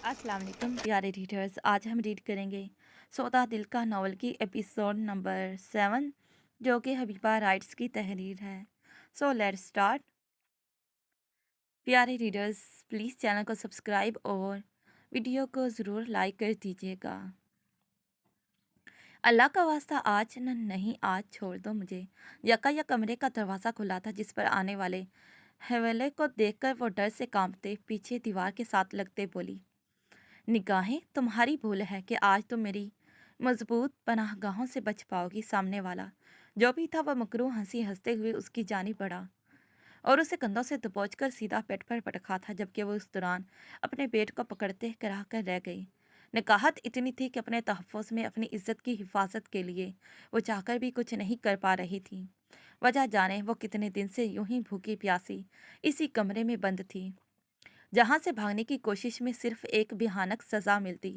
अस्सलाम वालेकुम प्यारे रीडर्स। आज हम रीड करेंगे सौदा दिल का नावल की एपिसोड नंबर 7, जो कि हबीबा राइट्स की तहरीर है। So let's start. प्यारे रीडर्स, प्लीज़ चैनल को सब्सक्राइब और वीडियो को ज़रूर लाइक कर दीजिएगा। अल्लाह का वास्ता आज न नहीं, आज छोड़ दो मुझे। यका कमरे का दरवाज़ा खुला था, जिस पर आने वाले हवेले को देखकर वो डर से कांपते पीछे दीवार के साथ लगते बोली, निगाहें तुम्हारी भूल है कि आज तुम मेरी मजबूत पनाहगाहों से बच पाओगी। सामने वाला जो भी था वह मकरूह हंसी हंसते हुए उसकी जानिब बढ़ा और उसे कंधों से दबोचकर सीधा पेट पर पटका था, जबकि वो उस दौरान अपने पेट को पकड़ते कराह कर रह गई। नकाहत इतनी थी कि अपने तहफ़्फ़ुज़ में अपनी इज्जत की हिफाजत के लिए वो चाहकर भी कुछ नहीं कर पा रही थी। वजह जाने वो कितने दिन से यूं ही भूखी प्यासी इसी कमरे में बंद थी, जहां से भागने की कोशिश में सिर्फ एक भयानक सजा मिलती।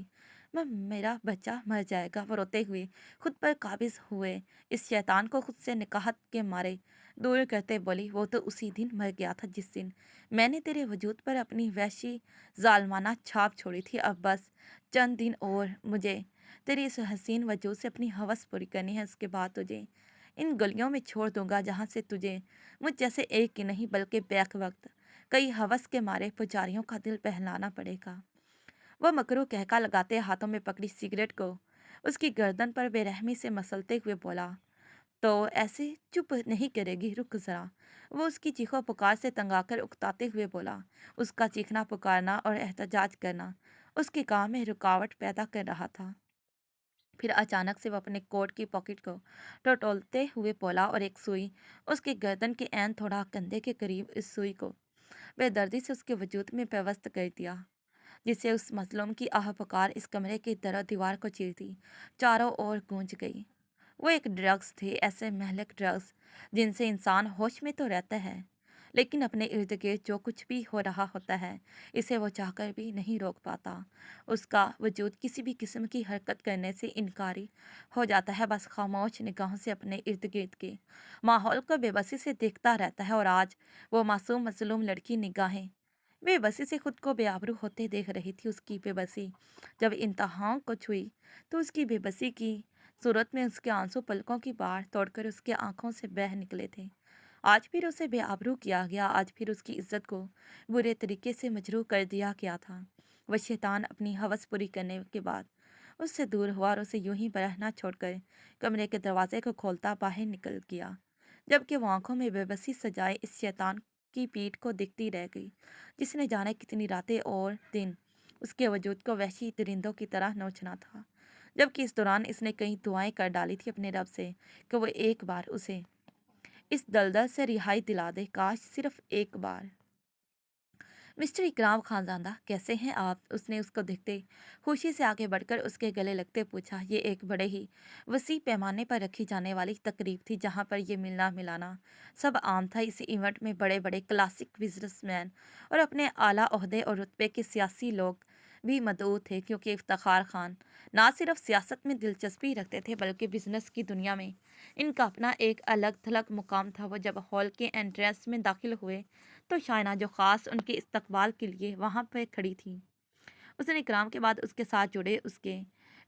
मेरा बच्चा मर जाएगा, वो रोते हुए खुद पर काबिज हुए इस शैतान को खुद से निकाहत के मारे दूर करते बोली, वो तो उसी दिन मर गया था जिस दिन मैंने तेरे वजूद पर अपनी वैशी जालमाना छाप छोड़ी थी। अब बस चंद दिन और मुझे तेरी इस हसीन वजूद से अपनी हवस पूरी करनी है। उसके बाद तुझे इन गलियों में छोड़ दूंगा, जहाँ से तुझे मुझ जैसे एक ही नहीं बल्कि बैक वक्त कई हवस के मारे पुजारियों का दिल बहलाना पड़ेगा। वह मकरू कहका लगाते हाथों में पकड़ी सिगरेट को उसकी गर्दन पर बेरहमी से मसलते हुए बोला, तो ऐसे चुप नहीं करेगी, रुक जरा। वो उसकी चीखों पुकार से तंगाकर उकताते हुए बोला। उसका चीखना पुकारना और एहतजाज करना उसके काम में रुकावट पैदा कर रहा था। फिर अचानक से वो अपने कोट की पॉकेट को टटोलते हुए बोला और एक सुई उसकी गर्दन के ऐन थोड़ा कंधे के करीब इस सुई को बेदर्दी से उसके वजूद में पेवस्त कर दिया, जिससे उस मजलूम की आह पुकार इस कमरे की दरो दीवार को चीरती चारों ओर गूंज गई। वो एक ड्रग्स थे, ऐसे महलक ड्रग्स जिनसे इंसान होश में तो रहता है, लेकिन अपने इर्द गिर्द जो कुछ भी हो रहा होता है इसे वो चाहकर भी नहीं रोक पाता। उसका वजूद किसी भी किस्म की हरकत करने से इनकारी हो जाता है, बस खामोश निगाहों से अपने इर्द गिर्द के माहौल को बेबसी से देखता रहता है। और आज वो मासूम मजलूम लड़की निगाहें बेबसी से खुद को बेआबरू होते देख रही थी। उसकी बेबसी जब इंतहा को छुई तो उसकी बेबसी की सूरत में उसके आंसू पलकों की बाढ़ तोड़कर उसके आंखों से बह निकले थे। आज फिर उसे बेआबरू किया गया, आज फिर उसकी इज्जत को बुरे तरीके से मजरूह कर दिया गया था। वह शैतान अपनी हवस पूरी करने के बाद उससे दूर हुआ और उसे यूं ही बरहना छोड़कर कमरे के दरवाजे को खोलता बाहर निकल गया, जबकि वो आंखों में बेबसी सजाए इस शैतान की पीठ को देखती रह गई, जिसने जाने कितनी रातें और दिन उसके वजूद को वहशी दरिंदों की तरह नोचना था। जबकि इस दौरान इसने कई दुआएं कर डाली थी अपने रब से कि वो एक बार उसे इस दलदल से रिहाई दिला दे, काश सिर्फ एक बार। मिस्टर इकराम खानजादा, कैसे हैं आप? उसने उसको देखते खुशी से आगे बढ़कर उसके गले लगते पूछा। ये एक बड़े ही वसी पैमाने पर रखी जाने वाली तकरीब थी, जहाँ पर यह मिलना मिलाना सब आम था। इस इवेंट में बड़े बड़े क्लासिक बिजनेसमैन और अपने आला ओहदे और रुतबे के सियासी लोग भी मदऊ थे, क्योंकि इफ्तार खान ना सिर्फ सियासत में दिलचस्पी रखते थे बल्कि बिजनेस की दुनिया में इनका अपना एक अलग थलग मुकाम था। वो जब हॉल के एंट्रेंस में दाखिल हुए तो शायना, जो ख़ास उनके इस्तकबाल के लिए वहाँ पर खड़ी थी, उसने इकराम के बाद उसके साथ जुड़े उसके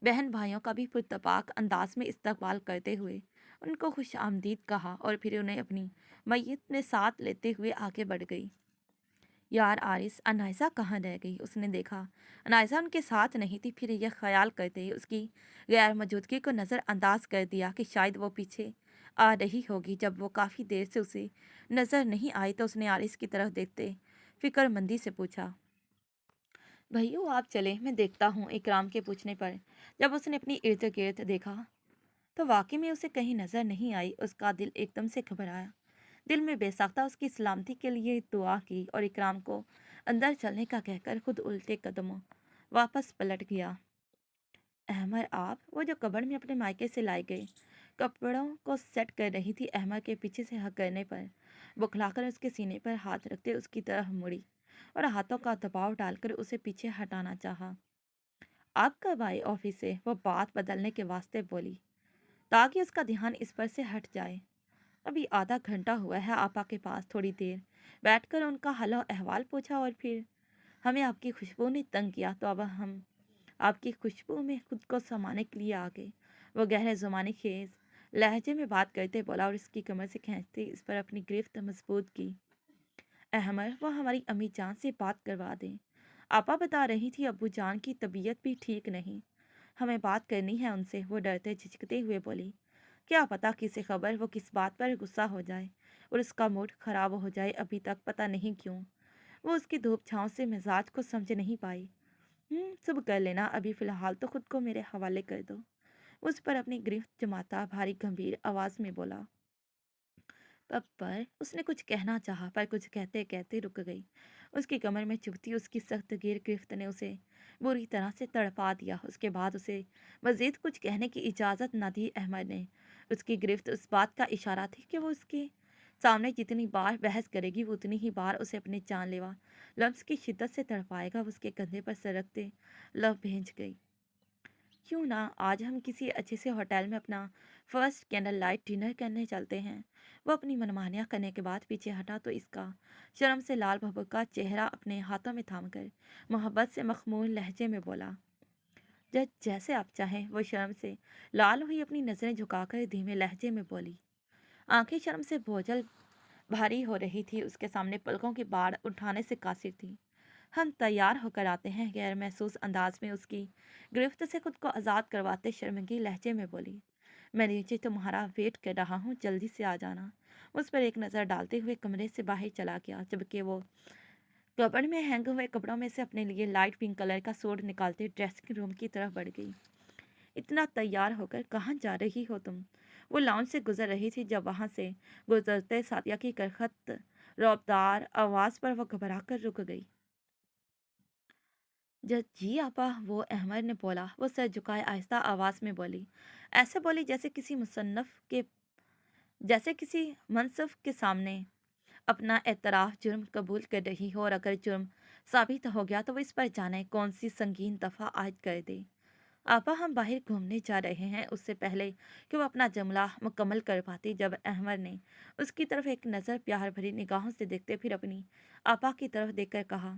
बहन भाइयों का भी पुरतपाक अंदाज में इस्तकबाल करते हुए उनको खुश आमदीद कहा और फिर उन्हें अपनी मैयत में साथ लेते हुए आगे बढ़ गई। यार आरिस, अनायसा कहाँ रह गई? उसने देखा अनायसा उनके साथ नहीं थी। फिर यह ख्याल करते ही उसकी गैर मौजूदगी को नज़रअंदाज कर दिया कि शायद वो पीछे आ रही होगी। जब वो काफ़ी देर से उसे नज़र नहीं आई तो उसने आरिस की तरफ देखते फिक्रमंदी से पूछा, भैया आप चले, मैं देखता हूँ। इकराम के पूछने पर जब उसने अपनी इर्द गिर्द देखा तो वाकई में उसे कहीं नज़र नहीं आई। उसका दिल एकदम से घबराया। दिल में बेसाख्ता उसकी सलामती के लिए दुआ की और इकराम को अंदर चलने का कहकर खुद उल्टे कदमों वापस पलट गया। अहमद, आप? वो जो कब्र में अपने मायके से लाए गए कपड़ों को सेट कर रही थी। अहमद के पीछे से हक करने पर बुखलाकर उसके सीने पर हाथ रखते उसकी तरफ मुड़ी और हाथों का दबाव डालकर उसे पीछे हटाना चाहा। आप कब आए ऑफिस से? वो बात बदलने के वास्ते बोली, ताकि उसका ध्यान इस पर से हट जाए। अभी आधा घंटा हुआ है आपा के पास। थोड़ी देर बैठकर उनका हाल अहवाल पूछा और फिर हमें आपकी खुशबू ने तंग किया तो अब हम आपकी खुशबू में खुद को समाने के लिए आ गए। वो गहरे ज़ुबानी खेज लहजे में बात करते बोला और इसकी कमर से खींचते इस पर अपनी गिरफ्त मजबूत की। अहमद, वो हमारी अम्मी जान से बात करवा दें। आपा बता रही थी अब्बू जान की तबीयत भी ठीक नहीं। हमें बात करनी है उनसे, वो डरते झिझकते हुए बोली। क्या पता किसे खबर वो किस बात पर गुस्सा हो जाए और उसका मूड खराब हो जाए, अभी तक पता नहीं क्यों। वो उसकी धूप छांव से मिजाज को समझ नहीं पाई। सब कर लेना, अभी फिलहाल तो खुद को मेरे हवाले कर दो। उस पर अपनी गिरफ्त जमाता भारी गंभीर आवाज में बोला। तब पर उसने कुछ कहना चाहा पर कुछ कहते कहते रुक गई। उसकी कमर में चुभती उसकी सख्त गिरफ्त ने उसे बुरी तरह से तड़पा दिया। उसके बाद उसे मजीद कुछ कहने की इजाज़त न दी अहमद ने। उसकी गिरफ्त उस बात का इशारा थी कि वो उसके सामने जितनी बार बहस करेगी वो उतनी ही बार उसे अपने जानलेवा लफ्ज़ की शिद्दत से तड़पाएगा। वो उसके कंधे पर सरकते लव भेज गई। क्यों ना आज हम किसी अच्छे से होटल में अपना फर्स्ट कैंडल लाइट डिनर करने चलते हैं। वो अपनी मनमानियाँ करने के बाद पीछे हटा तो इसका शर्म से लाल भभका चेहरा अपने हाथों में थामकर मोहब्बत से मखमूल लहजे में बोला। जज जैसे आप चाहें। वो शर्म से लाल हुई अपनी नज़रें झुकाकर धीमे लहजे में बोली। आंखें शर्म से बोझल भारी हो रही थी, उसके सामने पलकों की बाढ़ उठाने से कासिर थी। हम तैयार होकर आते हैं, गैर महसूस अंदाज में उसकी गिरफ्त से खुद को आज़ाद करवाते शर्मिंदी लहजे में बोली। मैं नीचे तुम्हारा वेट कर रहा हूँ, जल्दी से आ जाना। उस पर एक नज़र डालते हुए कमरे से बाहर चला गया, जबकि वो कपड़ में हैंग हुए कपड़ों में से अपने लिए लाइट पिंक कलर का सूट निकालते ड्रेसिंग रूम की तरफ बढ़ गई। इतना तैयार होकर कहाँ जा रही हो तुम? वो लाउंज से गुजर रही थी जब वहां से गुजरते सादिया की करखत रौबदार आवाज पर वो घबरा कर रुक गई। जी आपा, वो अहमद ने बोला। वो सर झुकाए आहिस्ता आवाज में बोली, ऐसे बोली जैसे किसी मनसफ के सामने अपना एतराफ जुर्म कबूल कर रही हो, और अगर जुर्म साबित हो गया तो वो इस पर जाने कौन सी संगीन दफा आयद कर दे। आपा, हम बाहर घूमने जा रहे हैं। उससे पहले कि वो अपना जुमला मुकम्मल कर पाती, जब अहमद ने उसकी तरफ एक नज़र प्यार भरी निगाहों से देखते फिर अपनी आपा की तरफ देखकर कहा,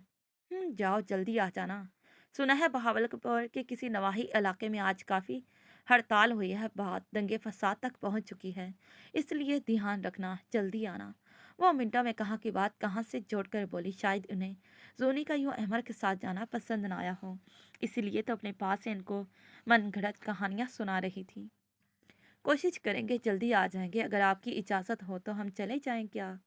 जाओ जल्दी आ जाना। सुना है बहावलपुर के किसी नवाही इलाके में आज काफ़ी हड़ताल हुई है, बात दंगे फसाद तक पहुंच चुकी है, इसलिए ध्यान रखना, जल्दी आना। वो मिनटों में कहाँ की बात कहाँ से जोड़कर बोली। शायद उन्हें जोनी का यूं अहमद के साथ जाना पसंद ना आया हो, इसीलिए तो अपने पास से इनको मनगढ़ंत कहानियां सुना रही थी। कोशिश करेंगे जल्दी आ जाएंगे, अगर आपकी इजाज़त हो तो हम चले जाएं क्या?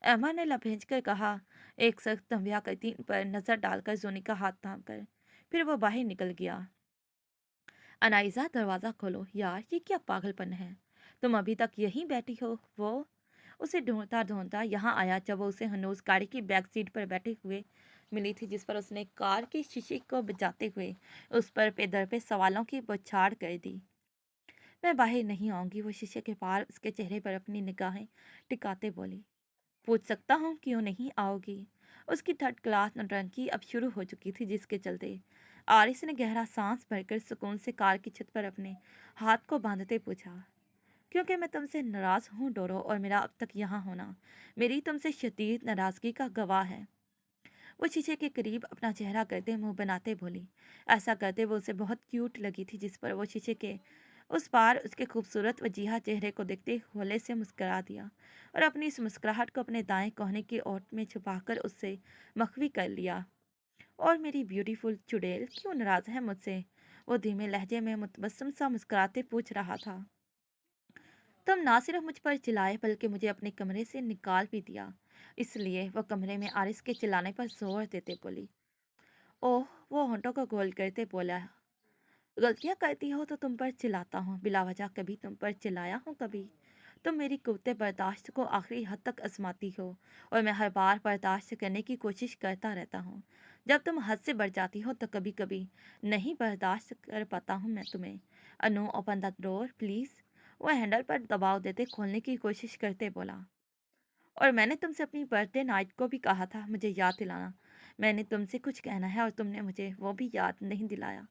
अहमद ने लभेज कर कहा, एक सख्त तंबिया करती पर नजर डालकर जोनी का हाथ थाम कर। फिर वो बाहर निकल गया। अनाइजा, दरवाज़ा खोलो यार, ये क्या पागलपन है? तुम अभी तक यहीं बैठी हो? वो उसे ढूंढता ढूंढता यहाँ आया जब वो उसे हनूज गाड़ी की बैक सीट पर बैठे हुए मिली थी, जिस पर उसने कार के शीशे को बजाते हुए उस पर पेदर पे सवालों की बौछार कर दी। मैं बाहर नहीं आऊंगी, वो शीशे के पार उसके चेहरे पर अपनी निगाहें टिकाते बोली। पूछ सकता हूँ क्यों नहीं आओगी? उसकी थर्ड क्लास नौटंकी अब शुरू हो चुकी थी, जिसके चलते आरिस ने गहरा सांस भरकर सुकून से कार की छत पर अपने हाथ को बांधते पूछा। क्योंकि मैं तुमसे नाराज हूँ डोरो, और मेरा अब तक यहाँ होना मेरी तुमसे शदीद नाराजगी का गवाह है। वो शीशे के करीब अपना चेहरा करते मुंह बनाते बोली। ऐसा करते वो उसे बहुत क्यूट लगी थी, जिस पर वो शीशे के उस पार उसके खूबसूरत वजीहा चेहरे को देखते होले से मुस्कुरा दिया और अपनी इस मुस्कुराहट को अपने दाएं कोहने की ओट में छुपाकर उससे मखवी कर लिया। और मेरी ब्यूटीफुल चुड़ैल क्यों नाराज है मुझसे? वो धीमे लहजे में मुतबस्सम सा मुस्कुराते पूछ रहा था। तुम ना सिर्फ मुझ पर चिल्लाए बल्कि मुझे अपने कमरे से निकाल भी दिया। इसलिए वह कमरे में आरिस के चिल्लाने पर जोर देते बोली। ओह, वो होंठों को गोल करते बोला। गलतियां करती हो तो तुम पर चिल्लाता हूँ, बिला वजह कभी तुम पर चिल्लाया हूँ कभी? तुम मेरी कुव्वते बर्दाश्त को आखिरी हद तक आजमाती हो, और मैं हर बार बर्दाश्त करने की कोशिश करता रहता हूँ। जब तुम हद से बढ़ जाती हो तो कभी कभी नहीं बर्दाश्त कर पाता हूँ मैं तुम्हें। अनु, ओपन द डोर प्लीज़। वह हैंडल पर दबाव देते खोलने की कोशिश करते बोला। और मैंने तुमसे अपनी बर्थडे नाइट को भी कहा था मुझे याद दिलाना। मैंने तुमसे कुछ कहना है और तुमने मुझे वो भी याद नहीं दिलाया।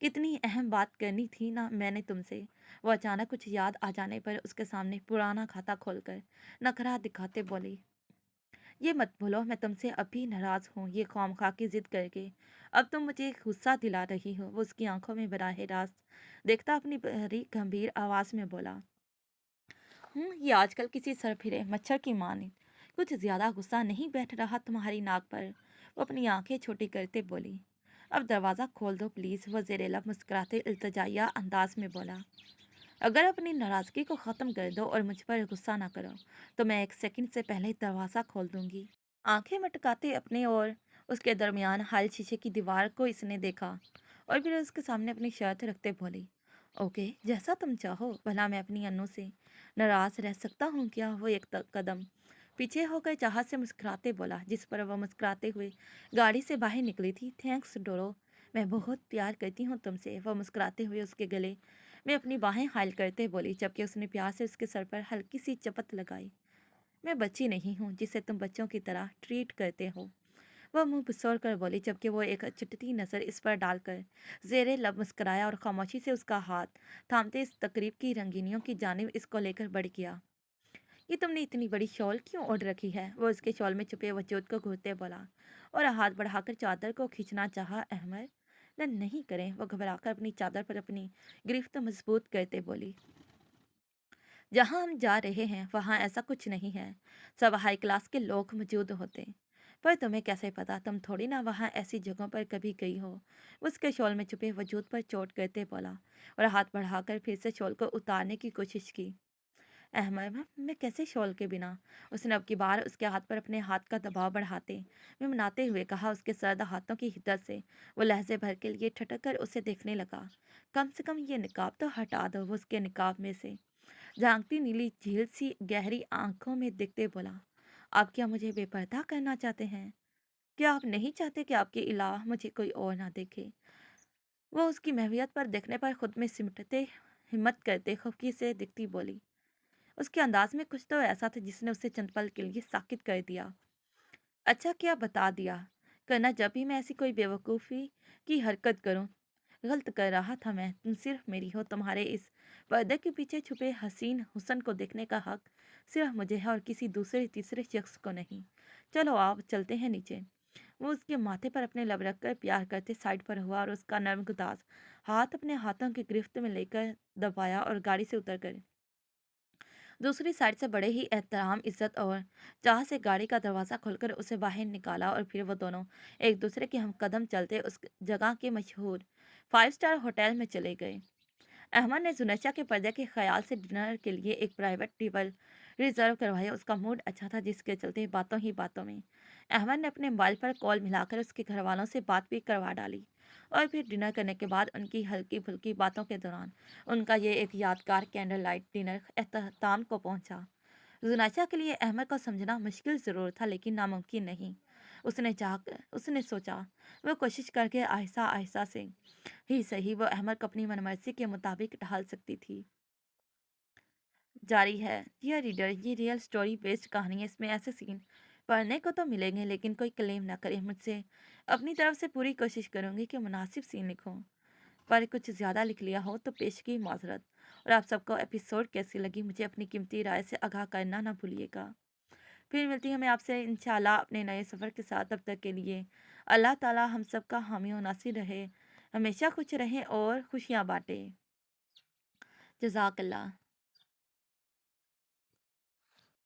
कितनी अहम बात करनी थी ना मैंने तुमसे। वो अचानक कुछ याद आ जाने पर उसके सामने पुराना खाता खोलकर नखरा दिखाते बोली। یہ مت بھولو میں تم سے اب بھی ناراض ہوں، یہ خواہ کی ضد کر کے اب تم مجھے غصہ دلا رہی ہو۔ وہ اس کی آنکھوں میں براہ راست دیکھتا اپنی بڑی گمبھیر آواز میں بولا، یہ آج کل کسی سر پھرے مچھر کی مانند کچھ زیادہ غصہ نہیں بیٹھ رہا تمہاری ناک پر؟ وہ اپنی آنکھیں چھوٹی کرتے بولی، اب دروازہ کھول دو پلیز۔ وہ زیر لب مسکراتے التجائیہ انداز میں بولا، اگر اپنی ناراضگی کو ختم کر دو اور مجھ پر غصہ نہ کرو تو میں 1 سیکنڈ سے پہلے دروازہ کھول دوں گی۔ آنکھیں مٹکاتے اپنے اور اس کے درمیان حائل شیشے کی دیوار کو اس نے دیکھا اور پھر اس کے سامنے اپنی شرط رکھتے بولی، اوکے جیسا تم چاہو، بھلا میں اپنی انو سے ناراض رہ سکتا ہوں کیا؟ وہ ایک قدم پیچھے ہو کر چاہت سے مسکراتے بولا، جس پر وہ مسکراتے ہوئے گاڑی سے باہر نکلی تھی۔ تھینکس ڈورو، میں بہت پیار کرتی ہوں تم سے۔ وہ مسکراتے ہوئے اس کے گلے میں اپنی باہیں حائل کرتے بولی، جبکہ اس نے پیار سے اس کے سر پر ہلکی سی چپت لگائی۔ میں بچی نہیں ہوں جسے تم بچوں کی طرح ٹریٹ کرتے ہو، وہ منہ بسوڑ کر بولی، جبکہ وہ ایک چٹتی نظر اس پر ڈال کر زیر لب مسکرایا اور خاموشی سے اس کا ہاتھ تھامتے اس تقریب کی رنگینیوں کی جانب اس کو لے کر بڑھ گیا۔ یہ تم نے اتنی بڑی شال کیوں اوڑھ رکھی ہے؟ وہ اس کے شال میں چھپے وجود کو گھورتے بولا اور ہاتھ بڑھا کر چادر کو کھینچنا چاہا۔ احمد نہیں کریں، وہ گھبرا کر اپنی چادر پر اپنی گرفت مضبوط کرتے بولی، جہاں ہم جا رہے ہیں وہاں ایسا کچھ نہیں ہے، سب ہائی کلاس کے لوگ موجود ہوتے، پر تمہیں کیسے پتا؟ تم تھوڑی نہ وہاں ایسی جگہوں پر کبھی گئی ہو۔ اس کے شال میں چھپے وجود پر چوٹ کرتے بولا اور ہاتھ بڑھا کر پھر سے شال کو اتارنے کی کوشش کی۔ احمد میں کیسے شال کے بنا؟ اس نے اب کی بار اس کے ہاتھ پر اپنے ہاتھ کا دباؤ بڑھاتے میں مناتے ہوئے کہا۔ اس کے سرد ہاتھوں کی حدت سے وہ لہجے بھر کے لیے ٹھٹک کر اسے دیکھنے لگا۔ کم سے کم یہ نقاب تو ہٹا دو۔ وہ اس کے نقاب میں سے جھانکتی نیلی جھیل سی گہری آنکھوں میں دیکھتے بولا، آپ کیا مجھے بے پردہ کرنا چاہتے ہیں؟ کیا آپ نہیں چاہتے کہ آپ کے علاوہ مجھے کوئی اور نہ دیکھے؟ وہ اس کی محویت پر دیکھنے پر خود میں سمٹتے ہمت کرتے خفکی سے دکھتی بولی۔ اس کے انداز میں کچھ تو ایسا تھا جس نے اسے چند پل کے لیے ساکت کر دیا۔ اچھا کیا بتا دیا کرنا، جب بھی میں ایسی کوئی بیوقوفی کی حرکت کروں، غلط کر رہا تھا میں، تم صرف میری ہو، تمہارے اس پردے کے پیچھے چھپے حسین حسن کو دیکھنے کا حق صرف مجھے ہے اور کسی دوسرے تیسرے شخص کو نہیں۔ چلو آپ چلتے ہیں نیچے۔ وہ اس کے ماتھے پر اپنے لب رکھ کر پیار کرتے سائڈ پر ہوا اور اس کا نرم گداز ہاتھ اپنے ہاتھوں کی گرفت میں لے کر دبایا اور گاڑی سے اتر کر دوسری سائڈ سے بڑے ہی احترام، عزت اور چاہ سے گاڑی کا دروازہ کھول کر اسے باہر نکالا اور پھر وہ دونوں ایک دوسرے کے ہم قدم چلتے اس جگہ کے مشہور 5 اسٹار ہوٹل میں چلے گئے۔ احمد نے زنیشا کے پردے کے خیال سے ڈنر کے لیے ایک پرائیویٹ ٹیبل ریزرو کروایا۔ اس کا موڈ اچھا تھا، جس کے چلتے باتوں ہی باتوں میں احمد نے اپنے موبائل پر کال ملا کر اس کے گھر والوں سے بات بھی کروا ڈالی اور پھر ڈنر کرنے کے بعد ان کی ہلکی پھلکی باتوں کے دوران ان کا یہ ایک یادگار کینڈل لائٹ ڈنر اختتام کو پہنچا۔ زنیشا کے لیے احمد کو سمجھنا مشکل ضرور تھا لیکن ناممکن نہیں۔ اس نے سوچا وہ کوشش کر کے آہستہ آہستہ سے ہی صحیح وہ احمد کو اپنی من مرضی کے مطابق ڈھال سکتی تھی۔ جاری ہے ڈیئر ریڈر، یہ ریئل سٹوری بیسڈ کہانی ہے، اس میں ایسے سین پڑھنے کو تو ملیں گے لیکن کوئی کلیم نہ کرے مجھ سے، اپنی طرف سے پوری کوشش کروں گی کہ مناسب سین لکھوں، پر کچھ زیادہ لکھ لیا ہو تو پیشگی معذرت۔ اور آپ سب کو ایپیسوڈ کیسی لگی مجھے اپنی قیمتی رائے سے آگاہ کرنا نہ بھولیے گا۔ پھر ملتی ہوں میں آپ سے انشاءاللہ اپنے نئے سفر کے ساتھ، تب تک کے لیے اللہ تعالی ہم سب کا حامی و ناصر رہے، ہمیشہ خوش رہیں اور خوشیاں بانٹے۔ جزاک اللہ۔